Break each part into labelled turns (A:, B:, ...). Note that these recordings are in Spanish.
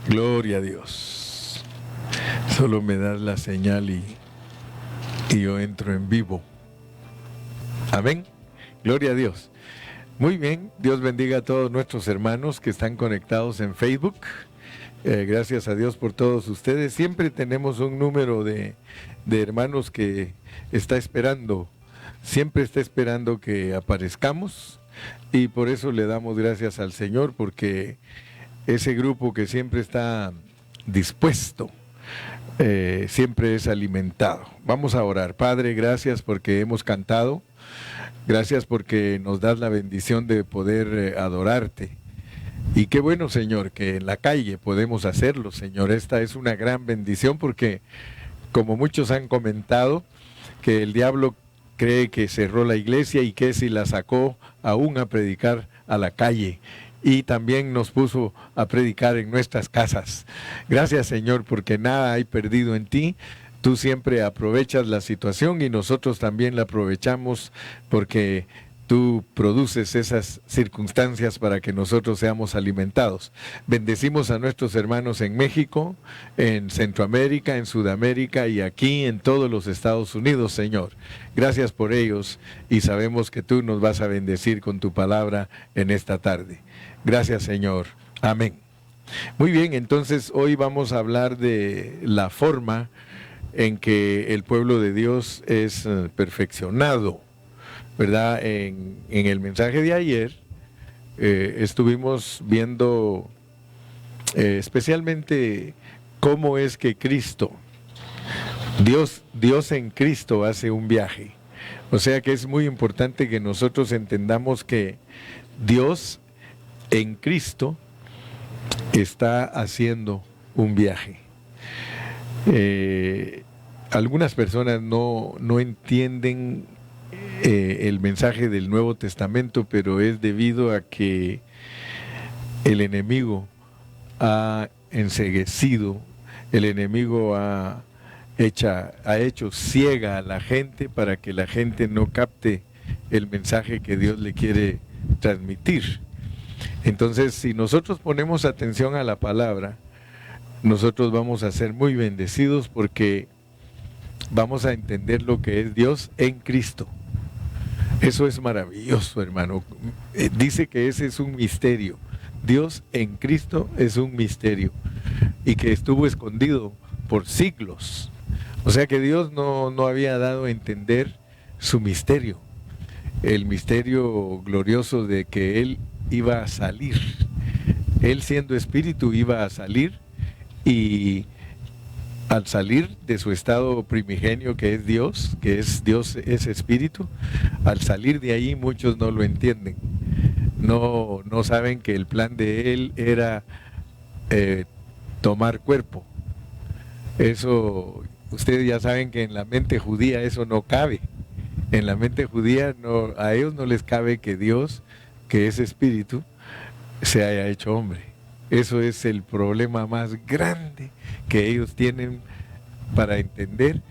A: Gloria a Dios. Solo me das la señal y yo entro en vivo. Amén. Gloria a Dios. Muy bien, Dios bendiga a todos nuestros hermanos que están conectados en Facebook. Gracias a Dios por todos ustedes. Siempre tenemos un número de hermanos que está esperando, siempre está esperando que aparezcamos, y por eso le damos gracias al Señor, porque ese grupo que siempre está dispuesto, siempre es alimentado. Vamos a orar. Padre, gracias porque hemos cantado, gracias porque nos das la bendición de poder adorarte. Y qué bueno, Señor, que en la calle podemos hacerlo, Señor. Esta es una gran bendición porque, como muchos han comentado, que el diablo cree que cerró la iglesia y que si la sacó aún a predicar a la calle. Y también nos puso a predicar en nuestras casas. Gracias, Señor, porque nada hay perdido en ti. Tú siempre aprovechas la situación y nosotros también la aprovechamos porque tú produces esas circunstancias para que nosotros seamos alimentados. Bendecimos a nuestros hermanos en México, en Centroamérica, en Sudamérica y aquí en todos los Estados Unidos, Señor. Gracias por ellos y sabemos que tú nos vas a bendecir con tu palabra en esta tarde. Gracias, Señor. Amén. Muy bien, entonces hoy vamos a hablar de la forma en que el pueblo de Dios es perfeccionado, ¿verdad? En el mensaje de ayer estuvimos viendo especialmente cómo es que Dios en Cristo hace un viaje. O sea que es muy importante que nosotros entendamos que Dios en Cristo está haciendo un viaje. Algunas personas no entienden el mensaje del Nuevo Testamento, pero es debido a que el enemigo ha enceguecido, el enemigo ha hecho ciega a la gente para que la gente no capte el mensaje que Dios le quiere transmitir. Entonces, si nosotros ponemos atención a la palabra, nosotros vamos a ser muy bendecidos porque vamos a entender lo que es Dios en Cristo. Eso es maravilloso, hermano. Dice que ese es un misterio. Dios en Cristo es un misterio y que estuvo escondido por siglos. O sea que Dios no había dado a entender su misterio, el misterio glorioso de que Él iba a salir. Él, siendo espíritu, iba a salir, y al salir de su estado primigenio, que es Dios es espíritu, al salir de ahí muchos no lo entienden, no saben que el plan de Él era tomar cuerpo. Eso, ustedes ya saben que en la mente judía eso no cabe. En la mente judía a ellos no les cabe que Dios, que es espíritu, se haya hecho hombre. Eso es el problema más grande que ellos tienen para entender,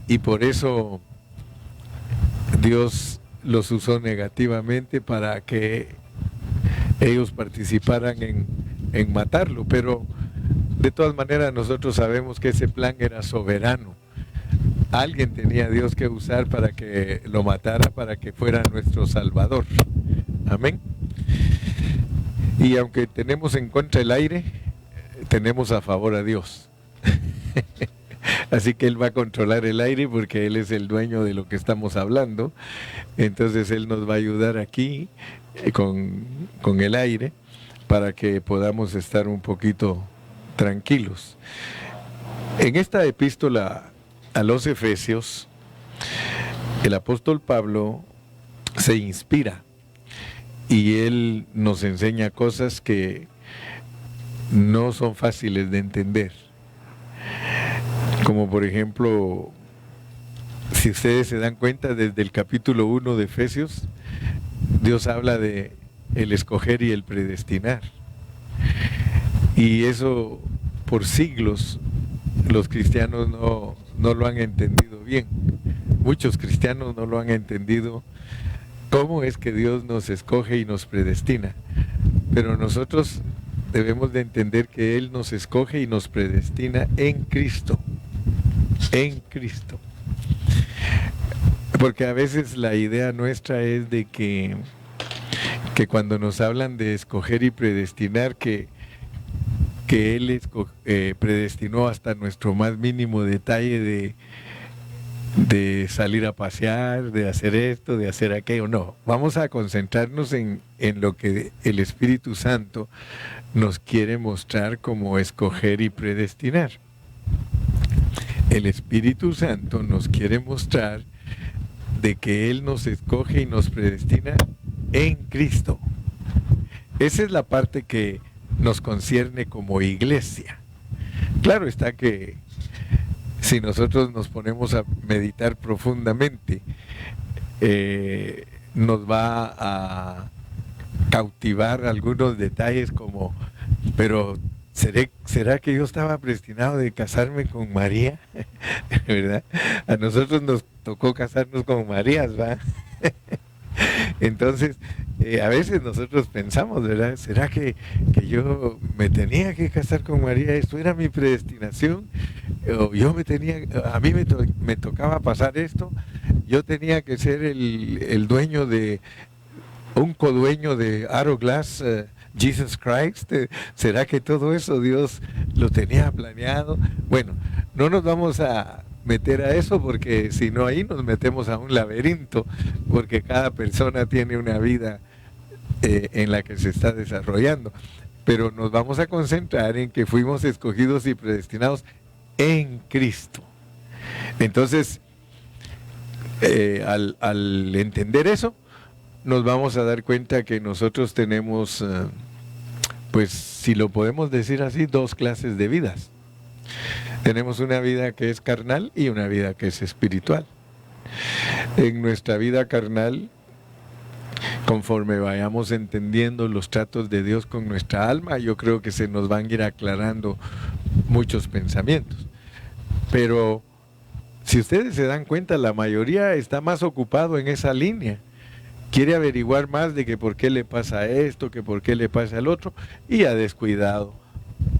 A: y por eso Dios los usó negativamente para que ellos participaran en matarlo. Pero de todas maneras nosotros sabemos que ese plan era soberano. Alguien tenía Dios que usar para que lo matara, para que fuera nuestro Salvador. Amén. Y aunque tenemos en contra el aire, tenemos a favor a Dios. Así que Él va a controlar el aire porque Él es el dueño de lo que estamos hablando. Entonces Él nos va a ayudar aquí con el aire para que podamos estar un poquito tranquilos. En esta epístola a los Efesios, el apóstol Pablo se inspira y él nos enseña cosas que no son fáciles de entender. Como por ejemplo, si ustedes se dan cuenta, desde el capítulo 1 de Efesios, Dios habla de el escoger y el predestinar. Y eso por siglos los cristianos no lo han entendido bien. Muchos cristianos no lo han entendido. ¿Cómo es que Dios nos escoge y nos predestina? Pero nosotros debemos de entender que Él nos escoge y nos predestina en Cristo. En Cristo. Porque a veces la idea nuestra es de que cuando nos hablan de escoger y predestinar, que Él predestinó hasta nuestro más mínimo detalle de salir a pasear, de hacer esto, de hacer aquello. No, vamos a concentrarnos en lo que el Espíritu Santo nos quiere mostrar como escoger y predestinar. El Espíritu Santo nos quiere mostrar de que Él nos escoge y nos predestina en Cristo. Esa es la parte que nos concierne como iglesia. Claro está que si nosotros nos ponemos a meditar profundamente, nos va a cautivar algunos detalles como, pero ¿será que yo estaba predestinado de casarme con María? ¿Verdad? A nosotros nos tocó casarnos con Marías, ¿va? Entonces, a veces nosotros pensamos, ¿verdad? ¿Será que yo me tenía que casar con María? ¿Esto era mi predestinación? ¿O a mí me tocaba pasar esto? ¿Yo tenía que ser el dueño un codueño de Aro Glass, Jesus Christ? ¿Será que todo eso Dios lo tenía planeado? Bueno, no nos vamos a meter a eso, porque si no, ahí nos metemos a un laberinto, porque cada persona tiene una vida en la que se está desarrollando. Pero nos vamos a concentrar en que fuimos escogidos y predestinados en Cristo. Entonces, al entender eso, nos vamos a dar cuenta que nosotros tenemos, pues si lo podemos decir así, dos clases de vidas. Tenemos una vida que es carnal y una vida que es espiritual. En nuestra vida carnal, conforme vayamos entendiendo los tratos de Dios con nuestra alma, yo creo que se nos van a ir aclarando muchos pensamientos. Pero si ustedes se dan cuenta, la mayoría está más ocupado en esa línea. Quiere averiguar más de que por qué le pasa esto, que por qué le pasa el otro, y ha descuidado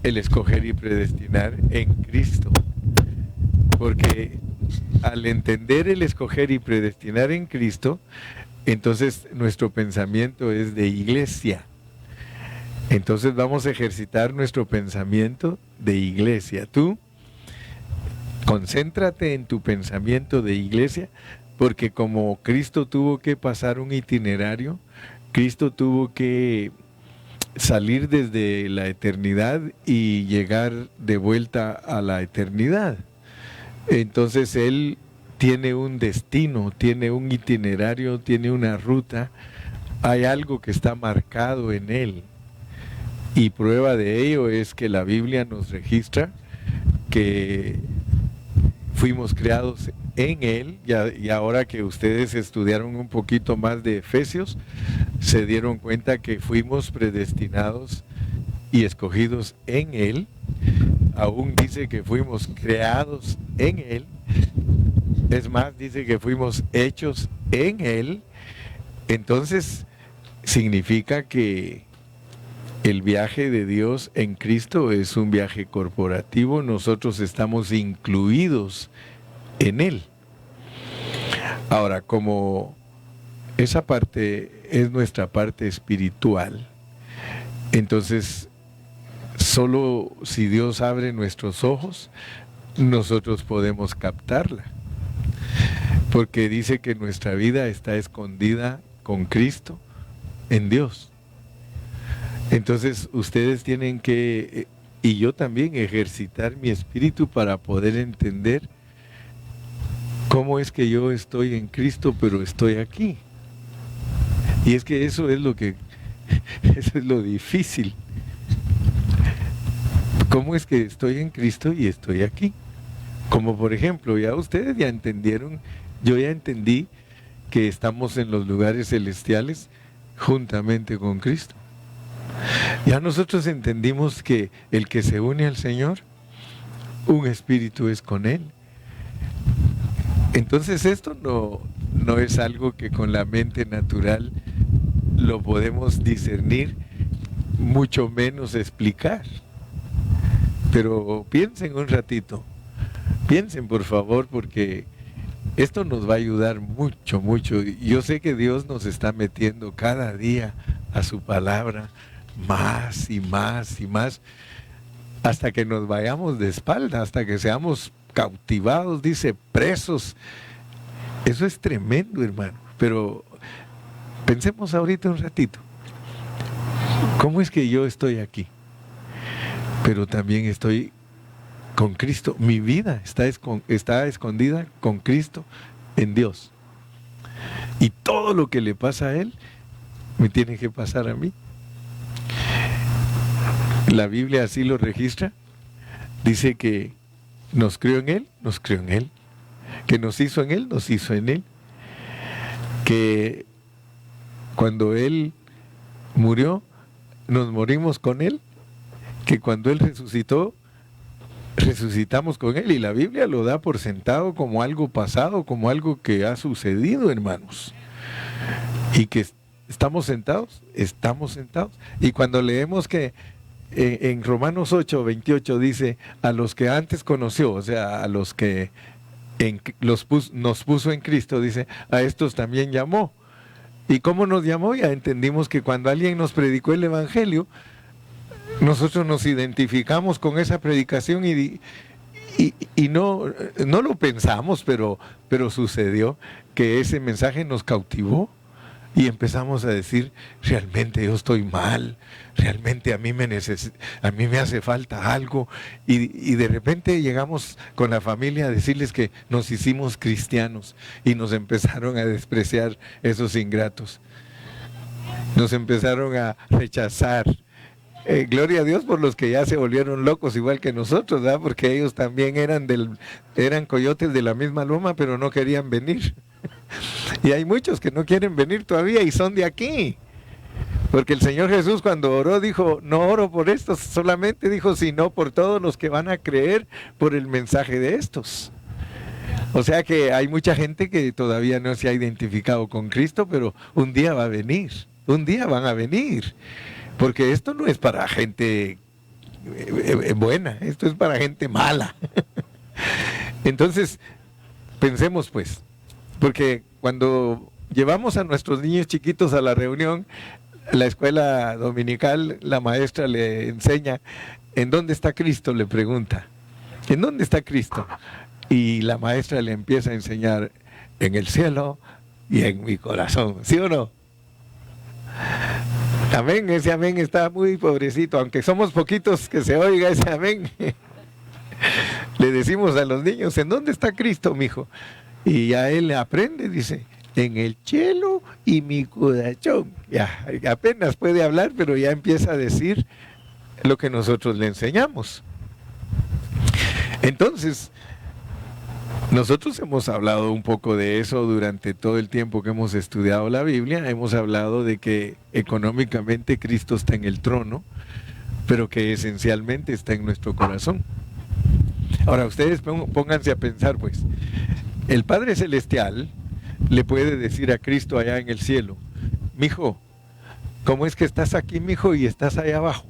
A: el escoger y predestinar en Cristo. Porque al entender el escoger y predestinar en Cristo, entonces nuestro pensamiento es de iglesia. Entonces vamos a ejercitar nuestro pensamiento de iglesia. Tú concéntrate en tu pensamiento de iglesia, porque como Cristo tuvo que pasar un itinerario, Cristo tuvo que salir desde la eternidad y llegar de vuelta a la eternidad. Entonces Él tiene un destino, tiene un itinerario, tiene una ruta, hay algo que está marcado en Él. Y prueba de ello es que la Biblia nos registra que fuimos creados en Él, y ahora que ustedes estudiaron un poquito más de Efesios, se dieron cuenta que fuimos predestinados y escogidos en Él. Aún dice que fuimos creados en Él. Es más, dice que fuimos hechos en Él. Entonces, significa que el viaje de Dios en Cristo es un viaje corporativo. Nosotros estamos incluidos en Él. Ahora, como esa parte es nuestra parte espiritual, entonces solo si Dios abre nuestros ojos, nosotros podemos captarla. Porque dice que nuestra vida está escondida con Cristo en Dios. Entonces ustedes tienen que, y yo también, ejercitar mi espíritu para poder entender cómo es que yo estoy en Cristo, pero estoy aquí. Y es que eso es lo difícil. ¿Cómo es que estoy en Cristo y estoy aquí? Como por ejemplo, ya ustedes ya entendieron, yo ya entendí que estamos en los lugares celestiales juntamente con Cristo. Ya nosotros entendimos que el que se une al Señor, un espíritu es con Él. Entonces esto no es algo que con la mente natural lo podemos discernir mucho menos explicar. Pero piensen un ratito, piensen por favor, porque esto nos va a ayudar mucho, mucho. Yo sé que Dios nos está metiendo cada día a su palabra más y más y más, hasta que nos vayamos de espalda, hasta que seamos cautivados, dice, presos. Eso es tremendo, hermano. Pero pensemos ahorita un ratito. ¿Cómo es que yo estoy aquí? Pero también estoy con Cristo. Mi vida está escondida con Cristo en Dios. Y todo lo que le pasa a Él, me tiene que pasar a mí. La Biblia así lo registra. Dice que nos creó en Él, nos creó en Él. Que nos hizo en Él, nos hizo en Él. Que cuando Él murió, nos morimos con Él. Que cuando Él resucitó, resucitamos con Él. Y la Biblia lo da por sentado como algo pasado, como algo que ha sucedido, hermanos. Y que estamos sentados. Y cuando leemos que en Romanos 8:28 dice, a los que antes conoció, o sea, a los que nos puso en Cristo, dice, a estos también llamó. ¿Y cómo nos llamó? Ya entendimos que cuando alguien nos predicó el Evangelio, nosotros nos identificamos con esa predicación y no lo pensamos, pero sucedió que ese mensaje nos cautivó y empezamos a decir, realmente yo estoy mal, realmente a mí me hace falta algo, y de repente llegamos con la familia a decirles que nos hicimos cristianos y nos empezaron a despreciar esos ingratos, nos empezaron a rechazar. Gloria a Dios por los que ya se volvieron locos igual que nosotros, ¿verdad? Porque ellos también eran coyotes de la misma loma, pero no querían venir. Y hay muchos que no quieren venir todavía y son de aquí. Porque el Señor Jesús cuando oró dijo, no oro por estos, solamente dijo, sino por todos los que van a creer por el mensaje de estos. O sea que hay mucha gente que todavía no se ha identificado con Cristo, pero un día va a venir, un día van a venir. Porque esto no es para gente buena, esto es para gente mala. Entonces, pensemos pues, porque cuando llevamos a nuestros niños chiquitos a la reunión, la escuela dominical, la maestra le enseña, ¿en dónde está Cristo?, le pregunta. ¿En dónde está Cristo? Y la maestra le empieza a enseñar, en el cielo y en mi corazón, ¿sí o no? Amén, ese amén está muy pobrecito, aunque somos poquitos que se oiga ese amén. Le decimos a los niños, ¿en dónde está Cristo, mijo? Y ya él aprende, dice, en el cielo y mi corazón. Ya, apenas puede hablar, pero ya empieza a decir lo que nosotros le enseñamos. Entonces, nosotros hemos hablado un poco de eso durante todo el tiempo que hemos estudiado la Biblia. Hemos hablado de que económicamente Cristo está en el trono, pero que esencialmente está en nuestro corazón. Ahora, ustedes pónganse a pensar, pues, el Padre Celestial le puede decir a Cristo allá en el cielo, mijo, ¿cómo es que estás aquí, mijo, y estás allá abajo?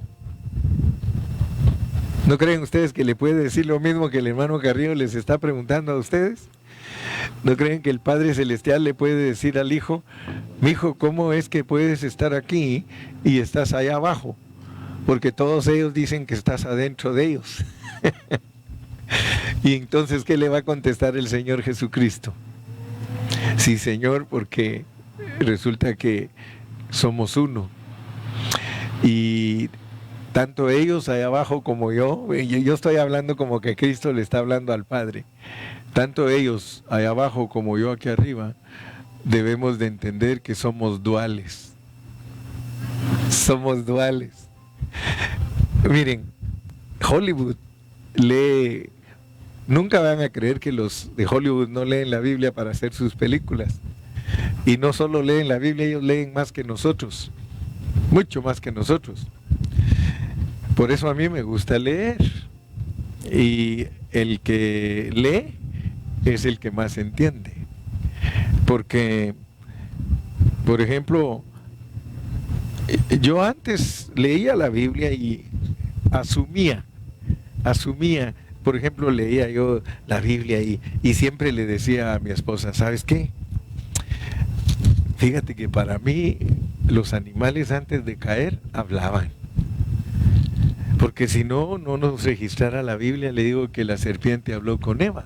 A: ¿No creen ustedes que le puede decir lo mismo que el hermano Carrillo les está preguntando a ustedes? ¿No creen que el Padre Celestial le puede decir al Hijo, mijo, ¿cómo es que puedes estar aquí y estás allá abajo? Porque todos ellos dicen que estás adentro de ellos. Y entonces, ¿qué le va a contestar el Señor Jesucristo? Sí, Señor, porque resulta que somos uno. Y tanto ellos allá abajo como yo estoy hablando como que Cristo le está hablando al Padre. Tanto ellos allá abajo como yo aquí arriba, debemos de entender que somos duales. Somos duales. Miren, Hollywood nunca van a creer que los de Hollywood no leen la Biblia para hacer sus películas. Y no solo leen la Biblia, ellos leen más que nosotros. Mucho más que nosotros. Por eso a mí me gusta leer. Y el que lee es el que más entiende. Porque, por ejemplo, Yo antes leía la Biblia y asumía, por ejemplo, leía yo la Biblia y siempre le decía a mi esposa, ¿sabes qué? Fíjate que para mí los animales antes de caer hablaban. Porque si no, no nos registrara la Biblia, le digo que la serpiente habló con Eva.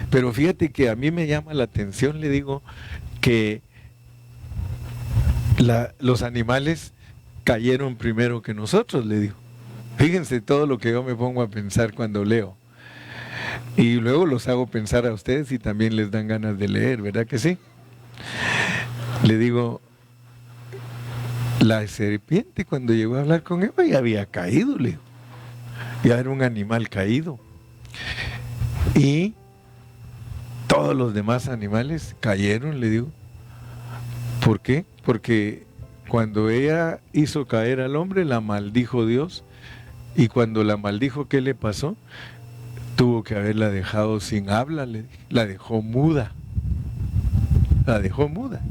A: Pero fíjate que a mí me llama la atención, le digo, que los animales cayeron primero que nosotros, le digo. Fíjense todo lo que yo me pongo a pensar cuando leo. Y luego los hago pensar a ustedes y también les dan ganas de leer, ¿verdad que sí? Le digo, la serpiente cuando llegó a hablar con Eva ya había caído, le digo. Ya era un animal caído. Y todos los demás animales cayeron, le digo. ¿Por qué? Porque cuando ella hizo caer al hombre, la maldijo Dios. Y cuando la maldijo, ¿qué le pasó? Tuvo que haberla dejado sin habla, la dejó muda. La dejó muda.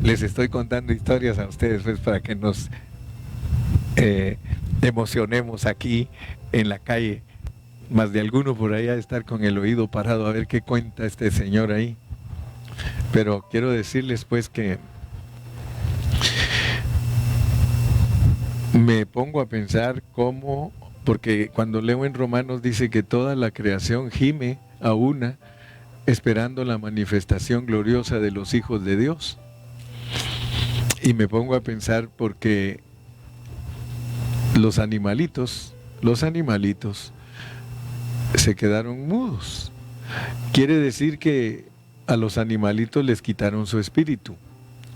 A: Les estoy contando historias a ustedes pues, para que nos emocionemos aquí en la calle. Más de alguno por ahí ha de estar con el oído parado a ver qué cuenta este señor ahí. Pero quiero decirles pues que me pongo a pensar cómo, porque cuando leo en Romanos dice que toda la creación gime a una, esperando la manifestación gloriosa de los hijos de Dios. Y me pongo a pensar porque los animalitos se quedaron mudos. Quiere decir que a los animalitos les quitaron su espíritu.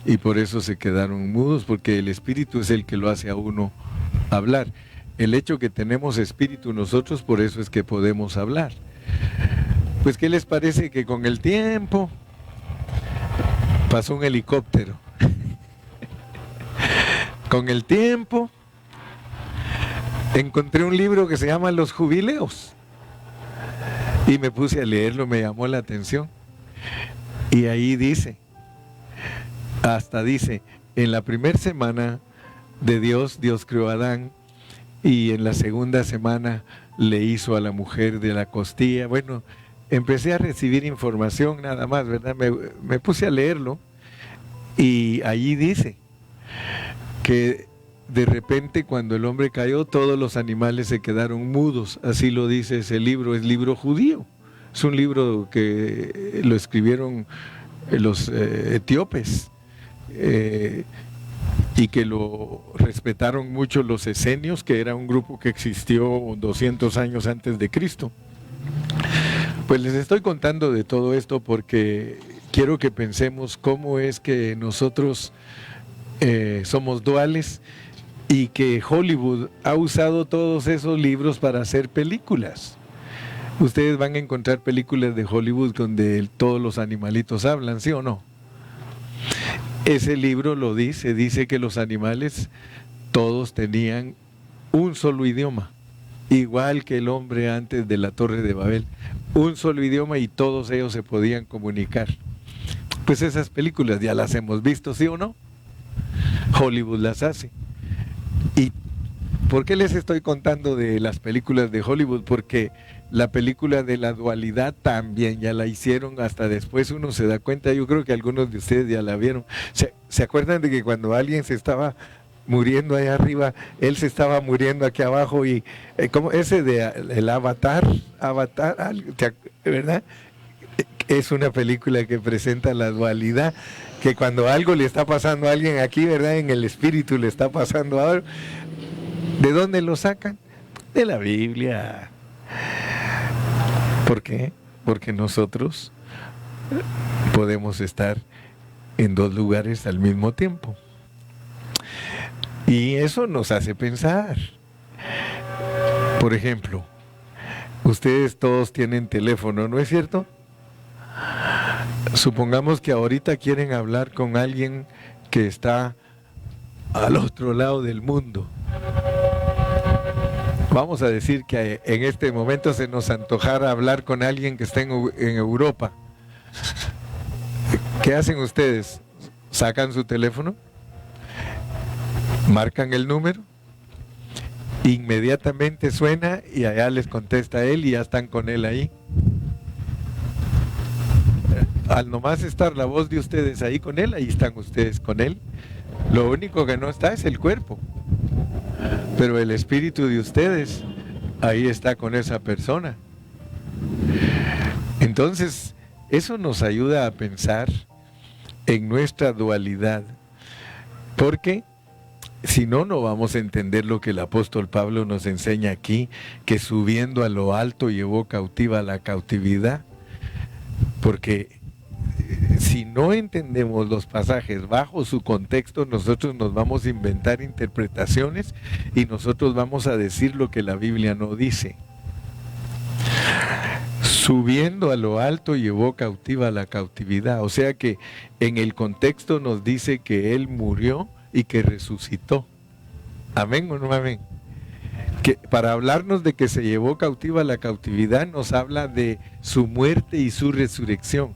A: Y por eso se quedaron mudos, porque el espíritu es el que lo hace a uno hablar. El hecho que tenemos espíritu nosotros, por eso es que podemos hablar. Pues, ¿qué les parece que con el tiempo pasó un helicóptero? Con el tiempo encontré un libro que se llama Los Jubileos. Y me puse a leerlo, me llamó la atención. Y ahí dice, en la primera semana de Dios creó a Adán, y en la segunda semana le hizo a la mujer de la costilla. Bueno, empecé a recibir información nada más, ¿verdad? Me puse a leerlo, y allí dice que de repente cuando el hombre cayó, todos los animales se quedaron mudos. Así lo dice ese libro, es libro judío. Es un libro que lo escribieron los etíopes. Y que lo respetaron mucho los esenios, que era un grupo que existió 200 años antes de Cristo. Pues les estoy contando de todo esto porque quiero que pensemos cómo es que nosotros somos duales y que Hollywood ha usado todos esos libros para hacer películas. Ustedes van a encontrar películas de Hollywood donde todos los animalitos hablan, ¿sí o no? Ese libro lo dice que los animales todos tenían un solo idioma, igual que el hombre antes de la Torre de Babel, un solo idioma y todos ellos se podían comunicar. Pues esas películas ya las hemos visto, ¿sí o no? Hollywood las hace. ¿Y por qué les estoy contando de las películas de Hollywood? Porque la película de la dualidad también ya la hicieron, hasta después uno se da cuenta, yo creo que algunos de ustedes ya la vieron. ¿Se acuerdan de que cuando alguien se estaba muriendo allá arriba, él se estaba muriendo aquí abajo? Y como ese de el Avatar, ¿verdad? Es una película que presenta la dualidad, que cuando algo le está pasando a alguien aquí, ¿verdad? En el espíritu le está pasando a algo. ¿De dónde lo sacan? De la Biblia. ¿Por qué? Porque nosotros podemos estar en dos lugares al mismo tiempo. Y eso nos hace pensar. Por ejemplo, ustedes todos tienen teléfono, ¿no es cierto? Supongamos que ahorita quieren hablar con alguien que está al otro lado del mundo. Vamos a decir que en este momento se nos antojara hablar con alguien que está en Europa. ¿Qué hacen ustedes? ¿Sacan su teléfono? Marcan el número, inmediatamente suena y allá les contesta él y ya están con él ahí. Al nomás estar la voz de ustedes ahí con él, ahí están ustedes con él. Lo único que no está es el cuerpo, pero el espíritu de ustedes ahí está con esa persona. Entonces, eso nos ayuda a pensar en nuestra dualidad, porque si no, no vamos a entender lo que el apóstol Pablo nos enseña aquí, que subiendo a lo alto llevó cautiva la cautividad, porque si no entendemos los pasajes bajo su contexto, nosotros nos vamos a inventar interpretaciones y nosotros vamos a decir lo que la Biblia no dice. Subiendo a lo alto llevó cautiva la cautividad, o sea que en el contexto nos dice que Él murió y que resucitó. ¿Amén o no amén? Que para hablarnos de que se llevó cautiva la cautividad, nos habla de su muerte y su resurrección.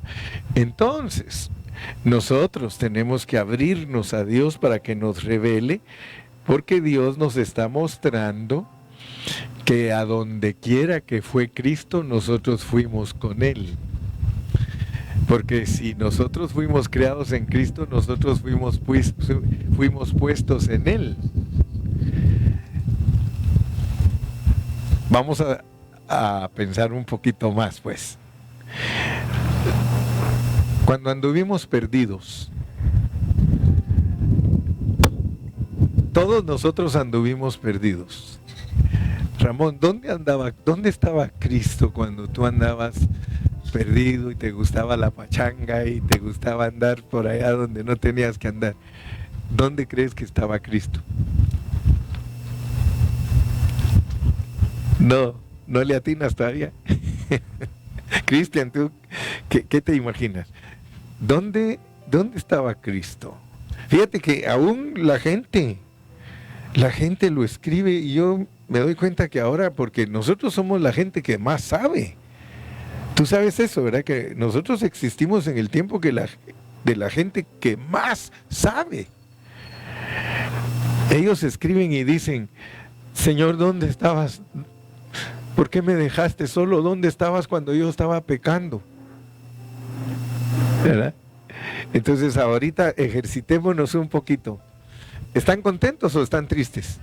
A: Entonces, nosotros tenemos que abrirnos a Dios para que nos revele, porque Dios nos está mostrando que a donde quiera que fue Cristo, nosotros fuimos con Él. Porque si nosotros fuimos creados en Cristo, nosotros fuimos puestos en Él. Vamos a pensar un poquito más, pues. Cuando anduvimos perdidos, todos nosotros anduvimos perdidos. Ramón, ¿dónde estaba Cristo cuando tú andabas perdido y te gustaba la pachanga y te gustaba andar por allá donde no tenías que andar? ¿Dónde crees que estaba Cristo? No le atinas todavía. Cristian, ¿tú qué te imaginas? ¿Dónde estaba Cristo? Fíjate que aún la gente lo escribe y yo me doy cuenta que ahora, porque nosotros somos la gente que más sabe. Tú sabes eso, ¿verdad? Que nosotros existimos en el tiempo de la gente que más sabe. Ellos escriben y dicen: Señor, ¿dónde estabas? ¿Por qué me dejaste solo? ¿Dónde estabas cuando yo estaba pecando? ¿Verdad? Entonces ahorita ejercitémonos un poquito. ¿Están contentos o están tristes?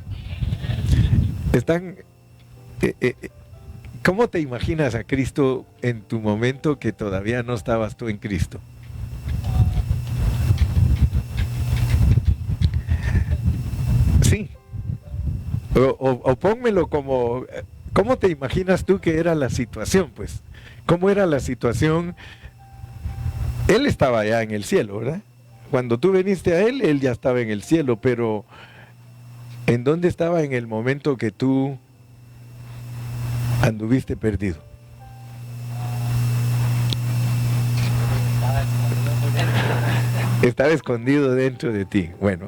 A: ¿Cómo te imaginas a Cristo en tu momento que todavía no estabas tú en Cristo? Sí. O pónmelo como... ¿Cómo te imaginas tú que era la situación, pues? ¿Cómo era la situación? Él estaba allá en el cielo, ¿verdad? Cuando tú viniste a Él ya estaba en el cielo, pero ¿en dónde estaba en el momento que tú anduviste perdido? Estaba escondido dentro de ti. Bueno,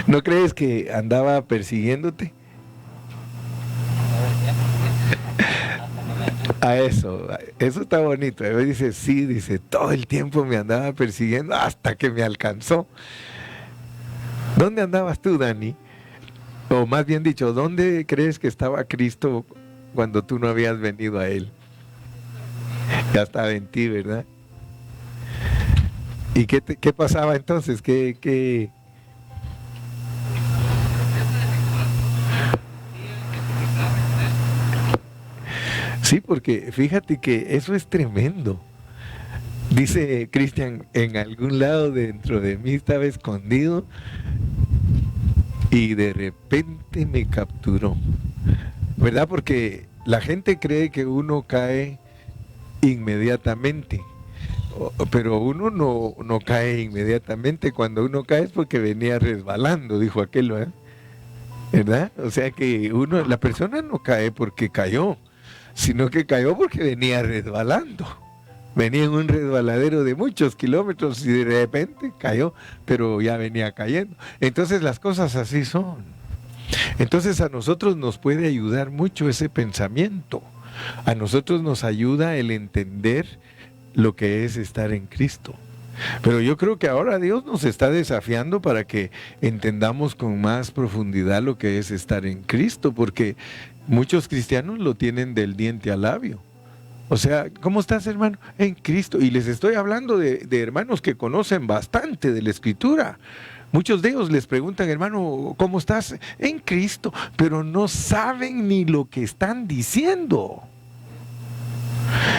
A: ¿no crees que andaba persiguiéndote? A eso está bonito. A veces dice, sí, dice, todo el tiempo me andaba persiguiendo hasta que me alcanzó. ¿Dónde andabas tú, Dani? O más bien dicho, ¿dónde crees que estaba Cristo cuando tú no habías venido a Él? Ya estaba en ti, ¿verdad? ¿Y qué pasaba entonces? ¿Qué? Sí, porque fíjate que eso es tremendo. Dice Cristian, en algún lado dentro de mí estaba escondido y de repente me capturó. ¿Verdad? Porque la gente cree que uno cae inmediatamente, pero uno no cae inmediatamente. Cuando uno cae es porque venía resbalando, dijo aquel, ¿verdad? O sea que la persona no cae porque cayó, sino que cayó porque venía resbalando. Venía en un resbaladero de muchos kilómetros y de repente cayó, pero ya venía cayendo. Entonces las cosas así son. Entonces a nosotros nos puede ayudar mucho ese pensamiento. A nosotros nos ayuda el entender lo que es estar en Cristo. Pero yo creo que ahora Dios nos está desafiando para que entendamos con más profundidad lo que es estar en Cristo, porque muchos cristianos lo tienen del diente al labio. O sea, ¿cómo estás, hermano? En Cristo. Y les estoy hablando de hermanos que conocen bastante de la Escritura. Muchos de ellos les preguntan, hermano, ¿cómo estás? En Cristo. Pero no saben ni lo que están diciendo.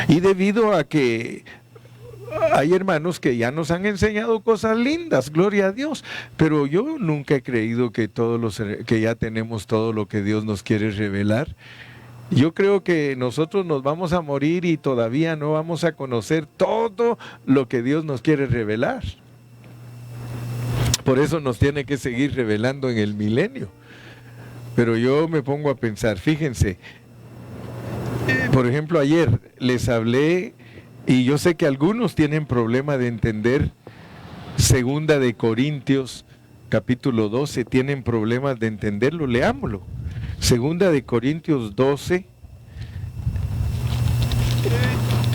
A: Y debido a que hay hermanos que ya nos han enseñado cosas lindas, gloria a Dios, pero yo nunca he creído que que ya tenemos todo lo que Dios nos quiere revelar. Yo creo que nosotros nos vamos a morir y todavía no vamos a conocer todo lo que Dios nos quiere revelar. Por eso nos tiene que seguir revelando en el milenio. Pero yo me pongo a pensar, fíjense, por ejemplo, ayer les hablé, y yo sé que algunos tienen problema de entender Segunda de Corintios, capítulo 12, tienen problemas de entenderlo, leámoslo. Segunda de Corintios 12,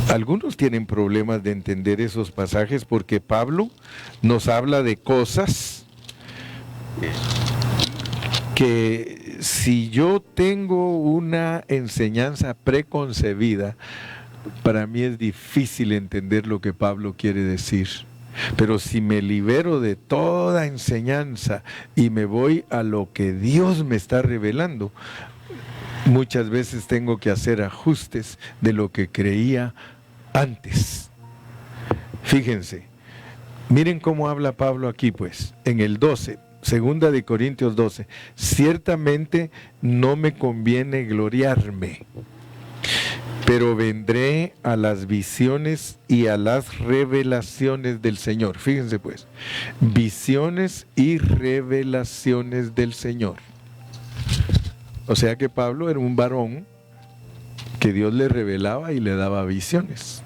A: algunos tienen problemas de entender esos pasajes porque Pablo nos habla de cosas que si yo tengo una enseñanza preconcebida, para mí es difícil entender lo que Pablo quiere decir. Pero si me libero de toda enseñanza y me voy a lo que Dios me está revelando, muchas veces tengo que hacer ajustes de lo que creía antes. Fíjense, miren cómo habla Pablo aquí pues, en el 12, Segunda de Corintios 12. Ciertamente no me conviene gloriarme, pero vendré a las visiones y a las revelaciones del Señor. Fíjense pues, visiones y revelaciones del Señor. O sea que Pablo era un varón que Dios le revelaba y le daba visiones.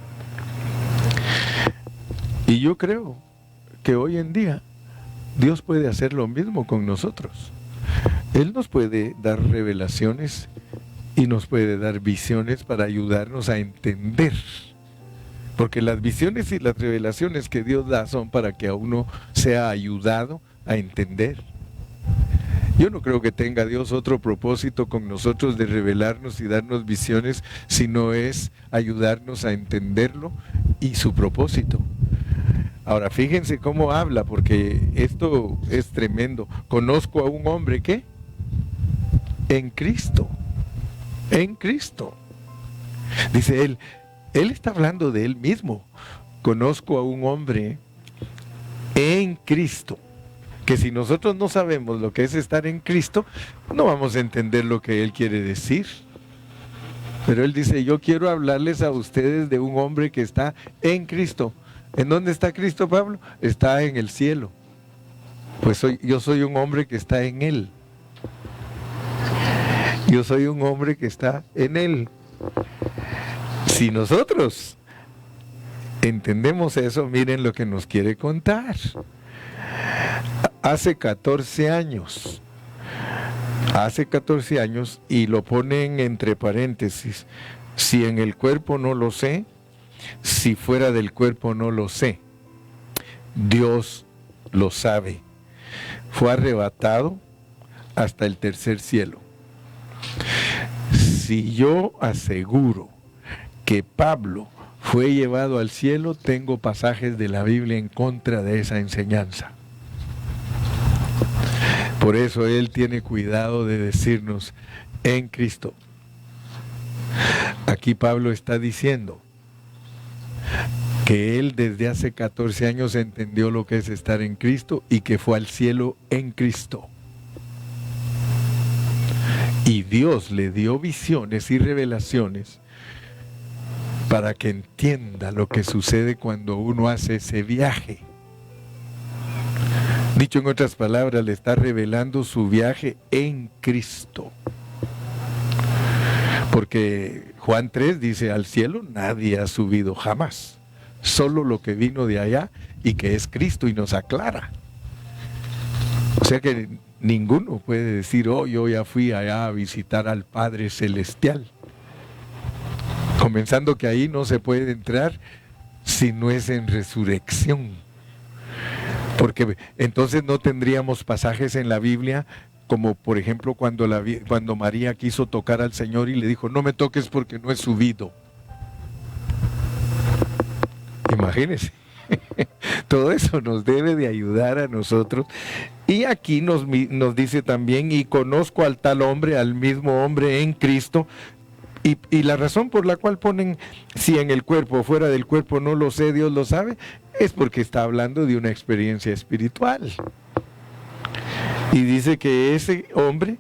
A: Y yo creo que hoy en día Dios puede hacer lo mismo con nosotros. Él nos puede dar revelaciones y nos puede dar visiones para ayudarnos a entender. Porque las visiones y las revelaciones que Dios da son para que a uno sea ayudado a entender. Yo no creo que tenga Dios otro propósito con nosotros de revelarnos y darnos visiones, sino es ayudarnos a entenderlo y su propósito. Ahora, fíjense cómo habla, porque esto es tremendo. Conozco a un hombre que en Cristo. En Cristo. Dice él está hablando de él mismo. Conozco a un hombre en Cristo. Que si nosotros no sabemos lo que es estar en Cristo, no vamos a entender lo que él quiere decir. Pero él dice, yo quiero hablarles a ustedes de un hombre que está en Cristo. ¿En dónde está Cristo, Pablo? Está en el cielo. Pues yo soy un hombre que está en él. Yo soy un hombre que está en él. Si nosotros entendemos eso, miren lo que nos quiere contar. Hace 14 años, y lo ponen entre paréntesis, si en el cuerpo no lo sé, si fuera del cuerpo no lo sé, Dios lo sabe. Fue arrebatado hasta el tercer cielo. Si yo aseguro que Pablo fue llevado al cielo, tengo pasajes de la Biblia en contra de esa enseñanza. Por eso él tiene cuidado de decirnos en Cristo. Aquí Pablo está diciendo que él desde hace 14 años entendió lo que es estar en Cristo y que fue al cielo en Cristo. Y Dios le dio visiones y revelaciones para que entienda lo que sucede cuando uno hace ese viaje. Dicho en otras palabras, le está revelando su viaje en Cristo. Porque Juan 3 dice, al cielo nadie ha subido jamás. Solo lo que vino de allá y que es Cristo, y nos aclara. O sea que ninguno puede decir, oh, yo ya fui allá a visitar al Padre Celestial. Comenzando que ahí no se puede entrar si no es en resurrección. Porque entonces no tendríamos pasajes en la Biblia como por ejemplo cuando María quiso tocar al Señor y le dijo, no me toques porque no he subido. Imagínense. Todo eso nos debe de ayudar a nosotros. Y aquí nos dice también, y conozco al tal hombre, al mismo hombre en Cristo. Y la razón por la cual ponen, si en el cuerpo o fuera del cuerpo, no lo sé, Dios lo sabe, es porque está hablando de una experiencia espiritual. Y dice que ese hombre,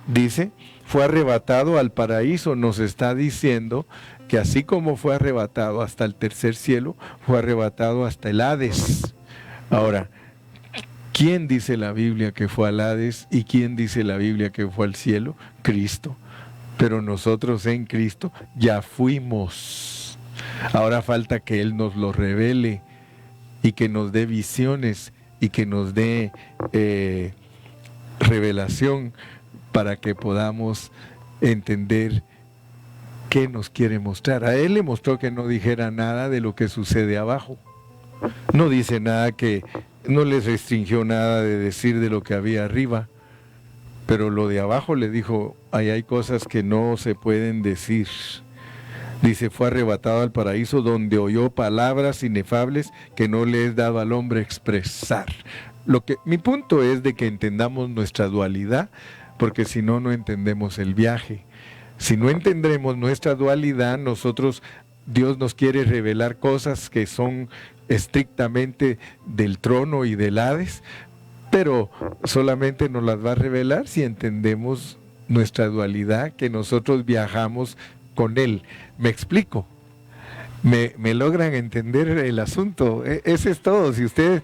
A: dice, fue arrebatado al paraíso. Nos está diciendo que así como fue arrebatado hasta el tercer cielo, fue arrebatado hasta el Hades. Ahora, ¿quién dice la Biblia que fue al Hades y quién dice la Biblia que fue al cielo? Cristo. Pero nosotros en Cristo ya fuimos. Ahora falta que Él nos lo revele y que nos dé visiones y que nos dé revelación para que podamos entender qué nos quiere mostrar. A Él le mostró que no dijera nada de lo que sucede abajo. No dice nada no les restringió nada de decir de lo que había arriba. Pero lo de abajo le dijo, ahí hay cosas que no se pueden decir. Dice, fue arrebatado al paraíso donde oyó palabras inefables que no le es dado al hombre expresar. Mi punto es de que entendamos nuestra dualidad, porque si no, no entendemos el viaje. Si no entendemos nuestra dualidad, Dios nos quiere revelar cosas que son estrictamente del trono y del Hades, pero solamente nos las va a revelar si entendemos nuestra dualidad, que nosotros viajamos con Él. ¿Me explico? ¿Me logran entender el asunto? Ese es todo. Si ustedes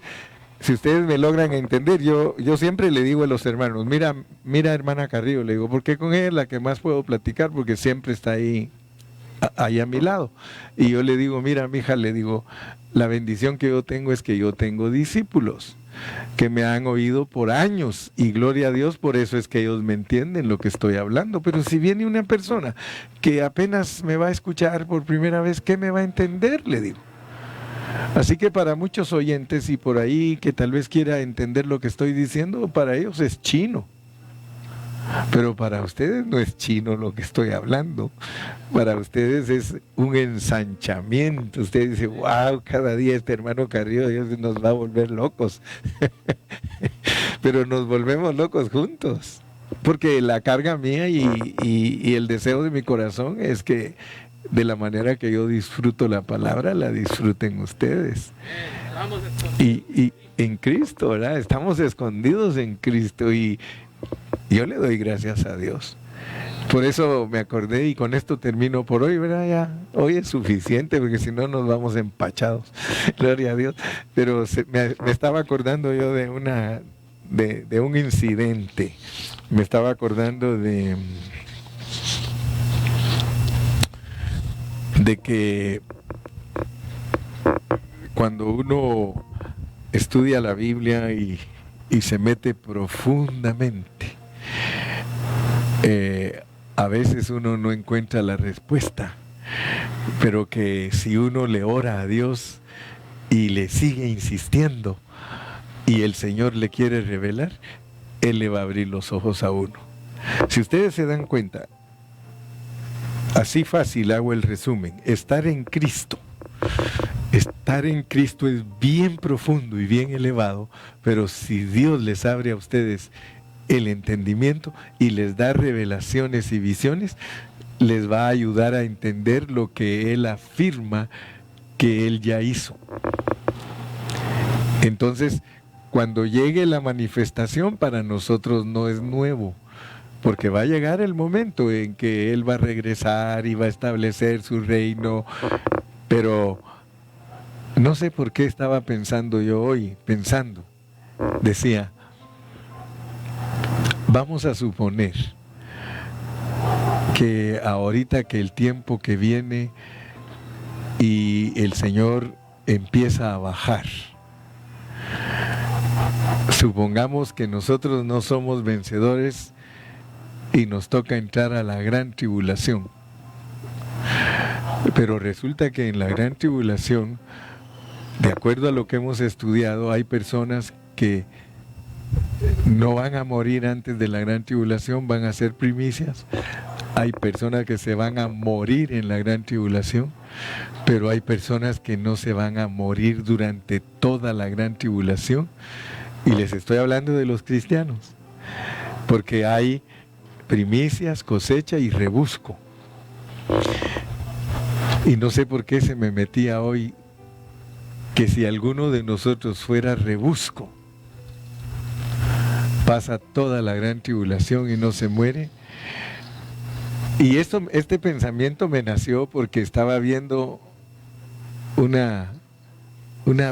A: me logran entender, yo siempre le digo a los hermanos, mira hermana Carrillo, le digo, porque con ella es la que más puedo platicar, porque siempre está ahí a mi lado. Y yo le digo, mira mija, le digo, la bendición que yo tengo es que yo tengo discípulos que me han oído por años y gloria a Dios, por eso es que ellos me entienden lo que estoy hablando. Pero si viene una persona que apenas me va a escuchar por primera vez, ¿qué me va a entender? Le digo. Así que para muchos oyentes y por ahí que tal vez quiera entender lo que estoy diciendo, para ellos es chino. Pero para ustedes no es chino lo que estoy hablando. Para ustedes es un ensanchamiento. Ustedes dicen, wow, cada día este hermano Carrillo Dios nos va a volver locos. Pero nos volvemos locos juntos. Porque la carga mía y el deseo de mi corazón es que de la manera que yo disfruto la palabra, la disfruten ustedes. Y en Cristo, ¿verdad? Estamos escondidos en Cristo y yo le doy gracias a Dios. Por eso me acordé y con esto termino por hoy, ¿verdad? Ya, hoy es suficiente porque si no nos vamos empachados. Gloria a Dios. Pero me estaba acordando yo de un incidente. Me estaba acordando de que cuando uno estudia la Biblia y se mete profundamente, a veces uno no encuentra la respuesta, pero que si uno le ora a Dios y le sigue insistiendo y el Señor le quiere revelar, Él le va a abrir los ojos a uno. Si ustedes se dan cuenta, así fácil hago el resumen: estar en Cristo es bien profundo y bien elevado, pero si Dios les abre a ustedes el entendimiento y les da revelaciones y visiones, les va a ayudar a entender lo que Él afirma que Él ya hizo. Entonces, cuando llegue la manifestación, para nosotros no es nuevo, porque va a llegar el momento en que Él va a regresar y va a establecer su reino. Pero no sé por qué estaba pensando yo hoy, decía, vamos a suponer que ahorita que el tiempo que viene y el Señor empieza a bajar, supongamos que nosotros no somos vencedores y nos toca entrar a la gran tribulación. Pero resulta que en la gran tribulación de acuerdo a lo que hemos estudiado, hay personas que no van a morir antes de la gran tribulación, van a ser primicias. Hay personas que se van a morir en la gran tribulación, pero hay personas que no se van a morir durante toda la gran tribulación. Y les estoy hablando de los cristianos, porque hay primicias, cosecha y rebusco. Y no sé por qué se me metía hoy que si alguno de nosotros fuera rebusco, pasa toda la gran tribulación y no se muere. Y este pensamiento me nació porque estaba viendo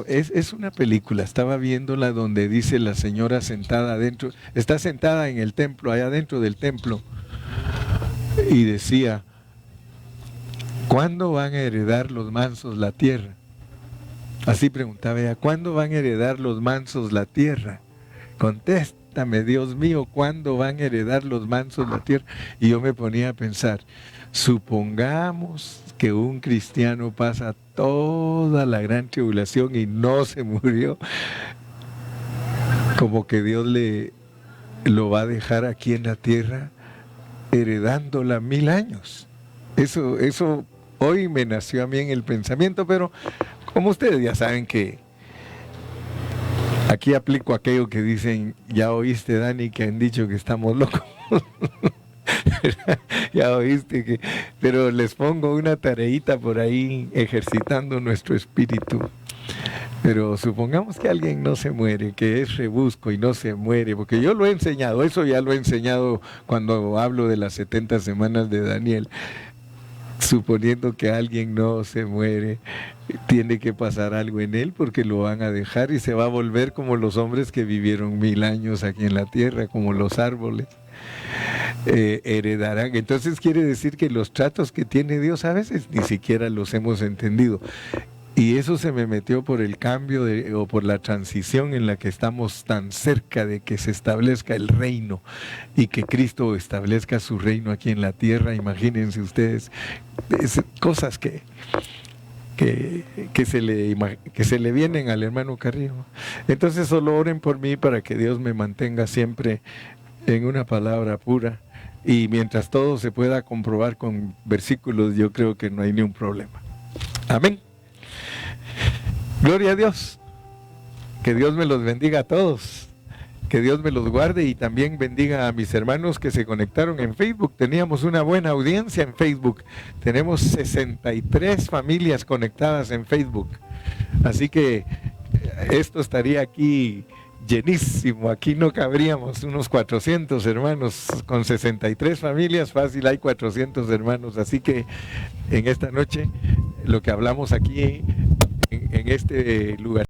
A: es una película, estaba viéndola donde dice la señora sentada adentro, está sentada en el templo, allá adentro del templo, y decía: ¿cuándo van a heredar los mansos la tierra? Así preguntaba ella: ¿cuándo van a heredar los mansos la tierra? Contéstame, Dios mío, ¿cuándo van a heredar los mansos la tierra? Y yo me ponía a pensar, supongamos que un cristiano pasa toda la gran tribulación y no se murió, como que Dios lo va a dejar aquí en la tierra heredándola 1000 años. Eso hoy me nació a mí en el pensamiento, pero como ustedes ya saben que aquí aplico aquello que dicen: ya oíste, Dani, que han dicho que estamos locos. Ya oíste pero les pongo una tareita por ahí ejercitando nuestro espíritu. Pero supongamos que alguien no se muere, que es rebusco y no se muere, porque yo lo he enseñado, eso ya lo he enseñado cuando hablo de las 70 semanas de Daniel. Suponiendo que alguien no se muere, tiene que pasar algo en él, porque lo van a dejar y se va a volver como los hombres que vivieron 1000 años aquí en la tierra, como los árboles. Heredarán. Entonces quiere decir que los tratos que tiene Dios a veces ni siquiera los hemos entendido. Y eso se me metió por el cambio o por la transición en la que estamos tan cerca de que se establezca el reino y que Cristo establezca su reino aquí en la tierra. Imagínense ustedes, cosas que se le vienen al hermano Carrillo. Entonces solo oren por mí para que Dios me mantenga siempre en una palabra pura, y mientras todo se pueda comprobar con versículos, yo creo que no hay ni un problema. Amén. Gloria a Dios. Que Dios me los bendiga a todos, que Dios me los guarde, y también bendiga a mis hermanos que se conectaron en Facebook. Teníamos una buena audiencia en Facebook, tenemos 63 familias conectadas en Facebook, así que esto estaría aquí llenísimo. Aquí no cabríamos, unos 400 hermanos, con 63 familias, fácil hay 400 hermanos. Así que en esta noche, lo que hablamos aquí en este lugar